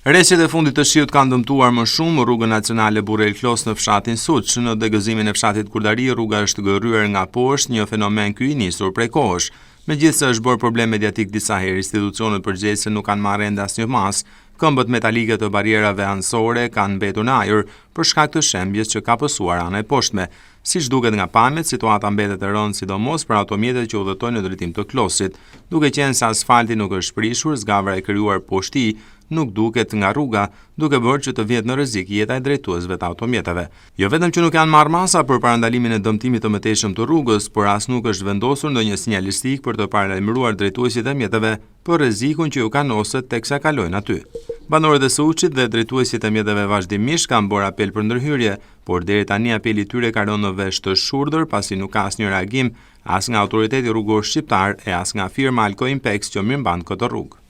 Rreshtjet e fundit të shiut kanë dëmtuar më shumë rrugën nacionale Burrel Klos në fshatin Suç. Në degëzimin e fshatit Kurdari, rruga është gërryer nga poshtë, një fenomen ky i nisur prej kohësh. Megjithëse është bërë problem mediatik disa herë, institucionet përgjegjëse nuk kanë marrë ende asnjë mas. Këmbët metalike të barierave anësore kanë mbetur në ajër për shkak të shembjes që ka pësuar ana e poshtme. Siç duket nga pamjet, situata mbetet e rëndë sidomos për automjetet që udhëtojnë në drejtim të Klosit. Duke qenë se asfalti nuk është prishur, zgavra e krijuar poshti nuk duket nga rruga, duke bërë që të vjetë në rrezik jeta e drejtuesve të automjeteve. Jo vetëm që nuk janë marrë masa për parandalimin e dëmtimit të mëtejshëm të rrugës, por as nuk është vendosur ndonjë sinjalistik për të paralajmëruar drejtuesit e mjeteve për rrezikun që ju kanoset teksa kalojnë aty. Banorët e Suçit dhe drejtuesit e mjeteve vazhdimisht kanë bërë apel për ndërhyrje, por deri tani apeli i tyre ka rënë në vesh të shurdhër pasi nuk ka asnjë reagim as nga autoriteti rrugor shqiptar e as nga firma Alko Impex që mirëmban këtë rrugë.